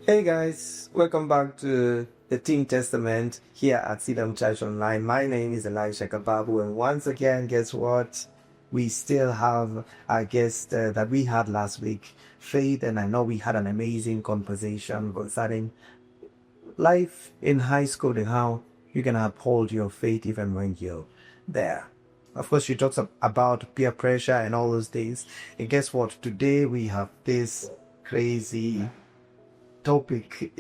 Hey guys, welcome back to the Teen Testament here at CITAM ChurchOnline. My name is Elisha and Kababu, and once again, guess what? We still have our guest that we had last week, Faith, and I know we had an amazing conversation concerning life in high school and how you can uphold your faith even when you're there. Of course, she talks about peer pressure and all those things. And guess what? Today we have this crazy topic,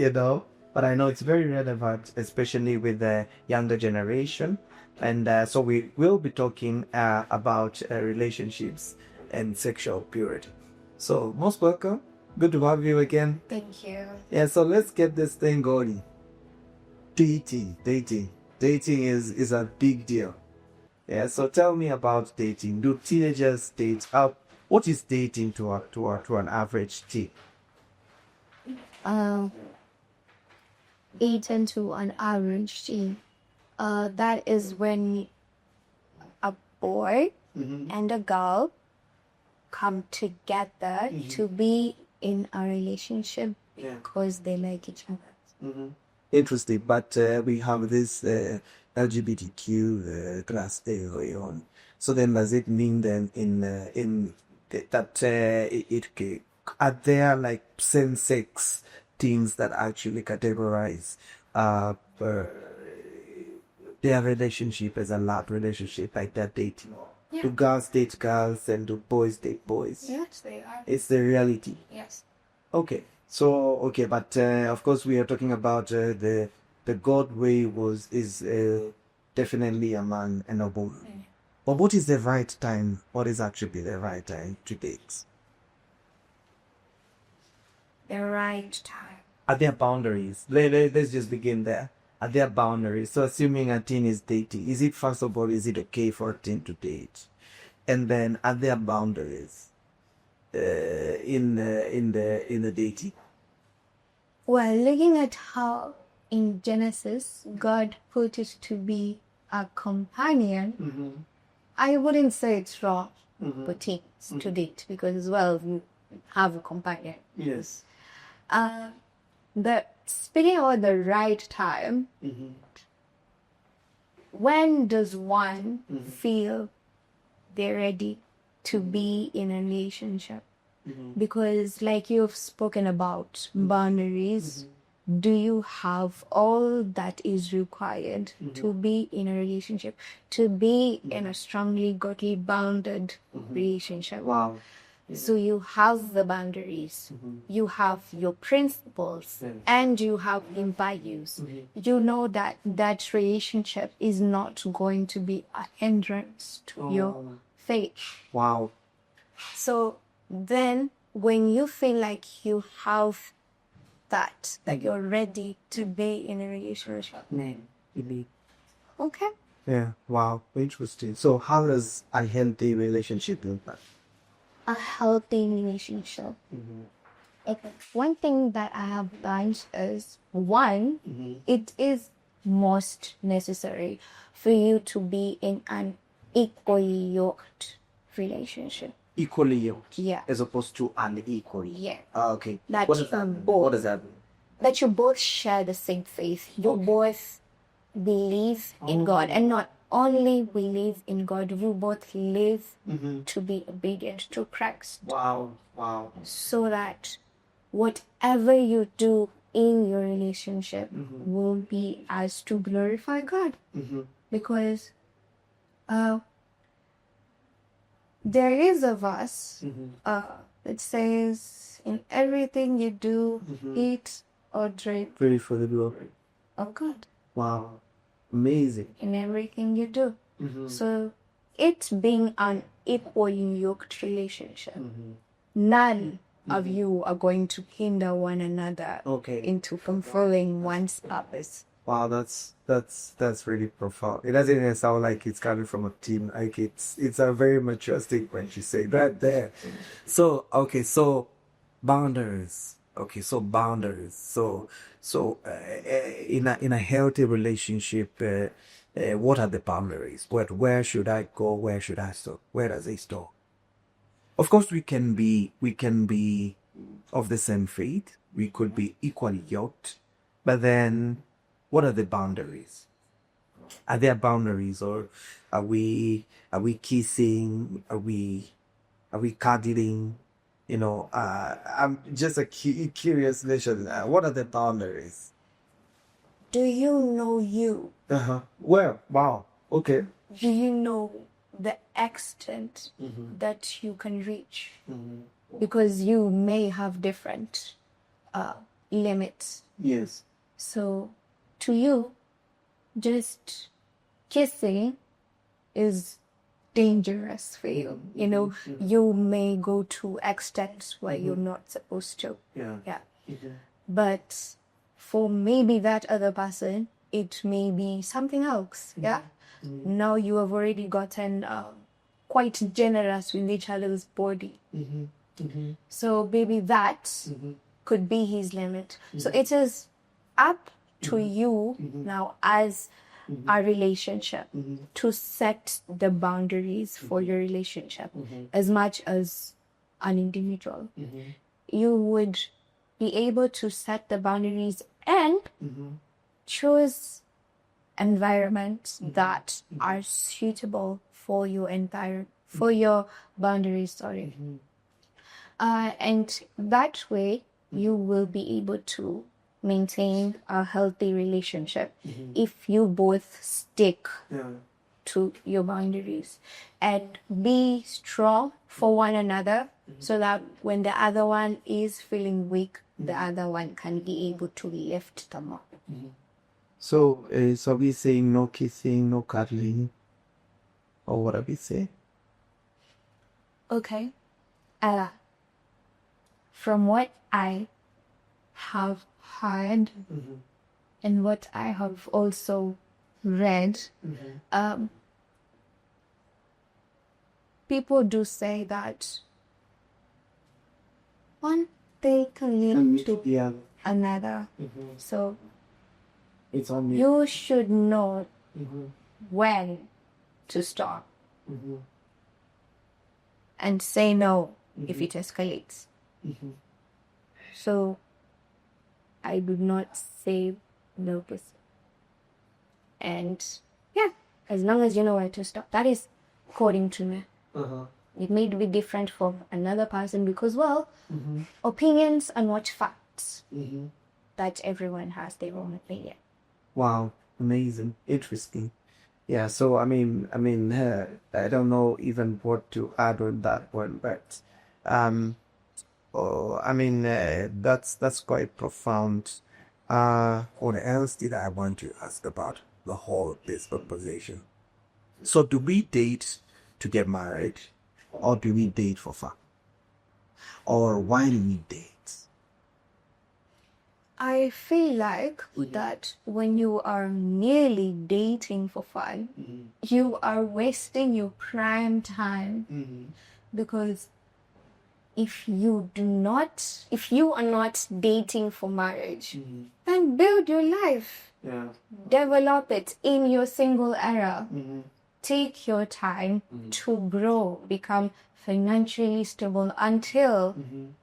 but I know it's very relevant, especially with the younger generation. And so we will be talking about relationships and sexual purity. So, most welcome. Good to have you again. Thank you. Yeah, so let's get this thing going. Dating is a big deal. Yeah, so tell me about dating. Do teenagers date? What is dating to an average teen? Dating to an average teen. That is when a boy and a girl come together to be in a relationship because they like each other. Interesting, but we have this LGBTQ class thing going on. So then, does it mean then are there like same-sex teens that actually categorize their relationship as a love relationship, like they're dating? Yeah. Do girls date girls and do boys date boys? Yes, they are. It's the reality. Yes. Okay. So, but of course we are talking about the God way is definitely a man and a woman. But what is the right time? What is actually the right time to date? The right time. Are there boundaries? Let's just begin there. Are there boundaries? So assuming a teen is dating, is it first of all, is it okay for a teen to date? And then are there boundaries in the dating? Well, looking at how in Genesis God put it to be a companion, I wouldn't say it's wrong for teens to date because, well, you have a companion. Yes. Speaking about the right time, when does one feel they're ready to be in a relationship? Because like you've spoken about boundaries, do you have all that is required to be in a relationship, to be in a strongly godly bounded relationship? Wow. So you have the boundaries, you have your principles, and you have your values. You know that that relationship is not going to be a hindrance to your faith. Wow. So then when you feel like you have that you're ready to be in a relationship. Okay. Yeah. Wow. Interesting. So how does a healthy relationship look like? A healthy relationship. Okay. One thing that I have learned is it is most necessary for you to be in an equally yoked relationship. Equally yoked? Yeah. As opposed to unequally? Yeah. Okay. That What does that mean? both- What does that mean? That you both share the same faith. You both believe in God, and not only believe in God, you both live to be obedient to Christ. Wow. So that whatever you do in your relationship will be as to glorify God. Because there is a verse that says, in everything you do, eat or drink Pray for the glory of God. Wow. Amazing. In everything you do. So it being an equally yoked relationship, none of you are going to hinder one another into fulfilling one's purpose. Wow, that's really profound. It doesn't even sound like it's coming from a team. Like it's a very mature statement you say right there. So boundaries. Boundaries. So in a healthy relationship, what are the boundaries? Where should I go? Where should I stop? Where does it stop? Of course, we can be of the same faith. We could be equally yoked. But then, what are the boundaries? Are there boundaries, or are we kissing? Are we cuddling? I'm just a curious nation. What are the boundaries? Do you know you? Well, wow. Okay. Do you know the extent that you can reach? Because you may have different limits. Yes. So, to you, just kissing is dangerous for you. You may go to extents where you're not supposed to. Yeah. But for maybe that other person, it may be something else. Yeah. Now you have already gotten quite generous with each other's body. So maybe that could be his limit. So it is up to you now as a relationship to set the boundaries for your relationship as much as an individual. You would be able to set the boundaries and choose environments that are suitable for your boundaries. And that way you will be able to maintain a healthy relationship if you both stick to your boundaries and be strong for one another, so that when the other one is feeling weak, the other one can be able to lift them up. So we saying no kissing, no cuddling, or what are we saying? Okay. From what I have heard and what I have also read, people do say that one thing can lead to another. So It's on me. you should know when to stop and say no if it escalates. So I do not say no kissing. And yeah, as long as you know when to stop. That is according to me. It may be different from another person because, well, opinions are not facts. That everyone has their own opinion. Wow, amazing, interesting. Yeah, so I mean, I don't know even what to add on that one, but that's quite profound. What else did I want to ask about the whole of this proposition? So, do we date to get married, or do we date for fun, or why do we date? I feel like that when you are merely dating for fun, you are wasting your prime time. Because if you are not dating for marriage, then build your life. Develop it in your single era. Take your time to grow, become financially stable until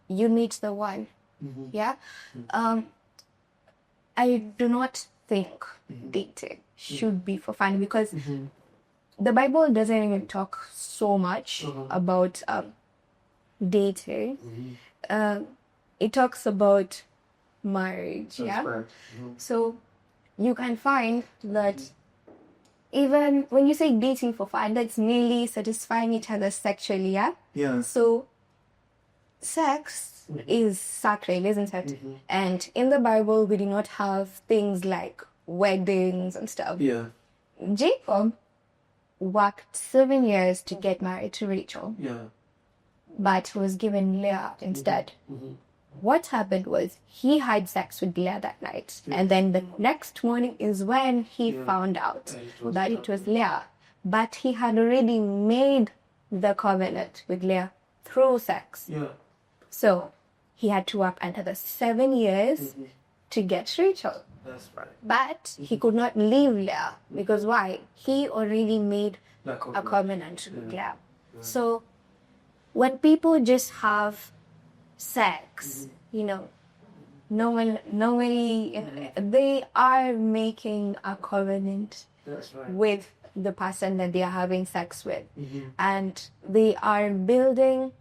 you meet the one. Yeah. I do not think dating should be for fun, because the Bible doesn't even talk so much about dating. It talks about marriage. So you can find that even when you say dating for fun, that's merely satisfying each other sexually. So sex is sacred, isn't it? And in the Bible, we do not have things like weddings and stuff. Jacob worked 7 years to get married to Rachel, but was given Leah instead. What happened was he had sex with Leah that night, and then the next morning is when he found out that it was Leah. But he had already made the covenant with Leah through sex. So he had to work another 7 years to get Rachel. That's right. But he could not leave Leah, because why? He already made a covenant with Leah. So when people just have sex, normally they are making a covenant with the person that they are having sex with, and they are building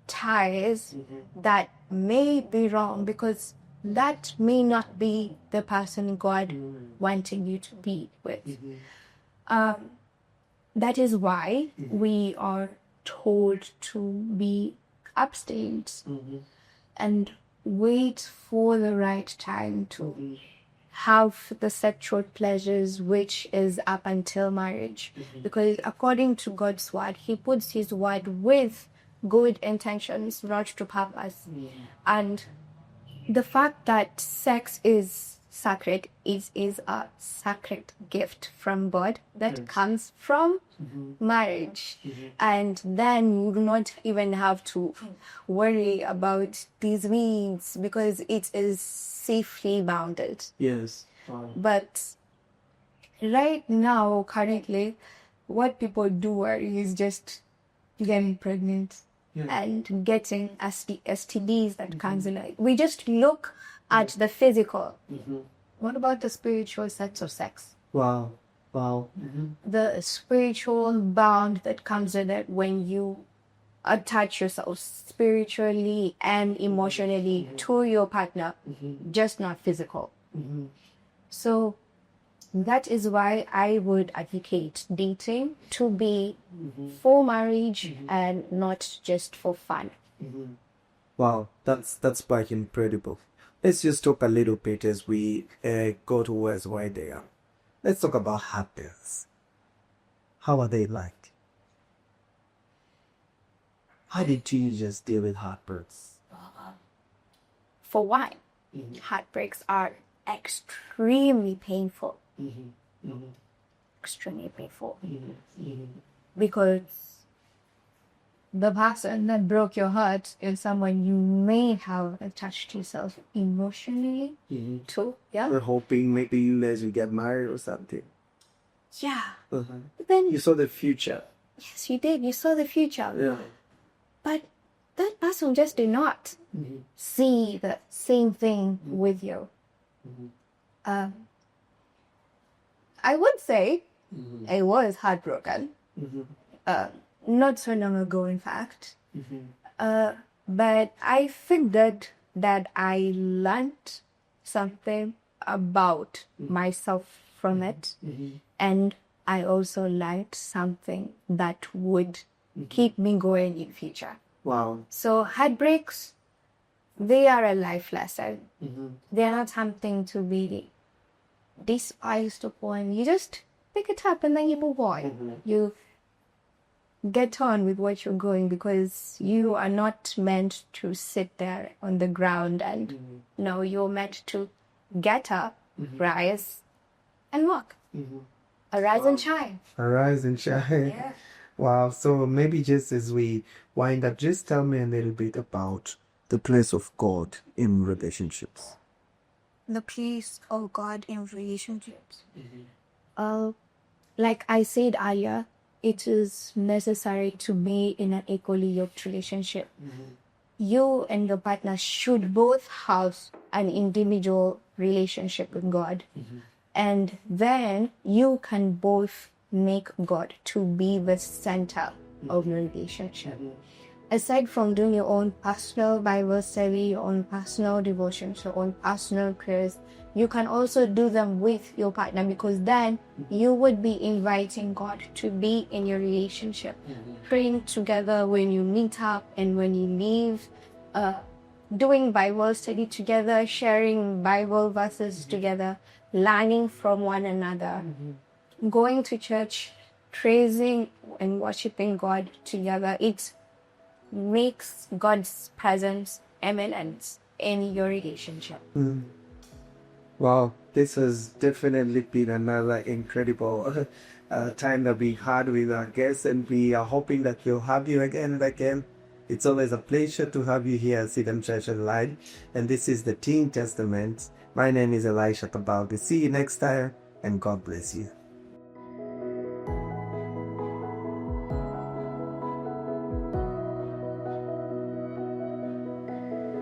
ties that may be wrong, because that may not be the person God wanting you to be with. That is why we are told to be abstained and wait for the right time to have the sexual pleasures, which is up until marriage. Because according to God's word, He puts His word with good intentions, not to purpose. And the fact that sex is sacred is a sacred gift from God that comes from marriage. And then you do not even have to worry about these weeds, because it is safely bounded. Yes. But right now, currently, what people do is just getting pregnant and getting STDs that comes in it. We just look at the physical. What about the spiritual sense of sex? Wow. The spiritual bond that comes with it when you attach yourself spiritually and emotionally to your partner, just not physical. So that is why I would advocate dating to be for marriage and not just for fun. Wow, that's quite incredible. Let's just talk a little bit as we go towards why they are. Let's talk about heartbreaks. How are they like? How did you just deal with heartbreaks? For one, heartbreaks are extremely painful. Extremely painful. Because the person that broke your heart is someone you may have attached yourself emotionally to. Yeah. We're hoping maybe you guys will get married or something. Yeah. But then You saw the future. yes, you did. You saw the future. Yeah. But that person just did not see the same thing with you. I would say I was heartbroken. Not so long ago, in fact. But I think that I learned something about myself from it. And I also learned something that would keep me going in future. Wow. So heartbreaks, they are a life lesson. They are not something to be despised upon. You just pick it up and then you move on. You get on with what you're going, because you are not meant to sit there on the ground and no, you're meant to get up, rise, and walk. Arise and shine. Arise and shine. Yeah. Wow. So maybe just as we wind up, just tell me a little bit about the place of God in relationships. The place of God in relationships. Like I said earlier, it is necessary to be in an equally yoked relationship. You and your partner should both have an individual relationship with God. And then you can both make God to be the center of your relationship. Aside from doing your own personal Bible study, your own personal devotions, your own personal prayers, you can also do them with your partner, because then you would be inviting God to be in your relationship. Praying together when you meet up and when you leave, doing Bible study together, sharing Bible verses together, learning from one another, going to church, praising and worshiping God together. It makes God's presence eminent in your relationship. Wow, this has definitely been another incredible time that we had with our guests, and we are hoping that we'll have you again and again. It's always a pleasure to have you here at CITAM ChurchOnline, and this is the Teen Testament. My name is Elisha and Faith. See you next time, and God bless you.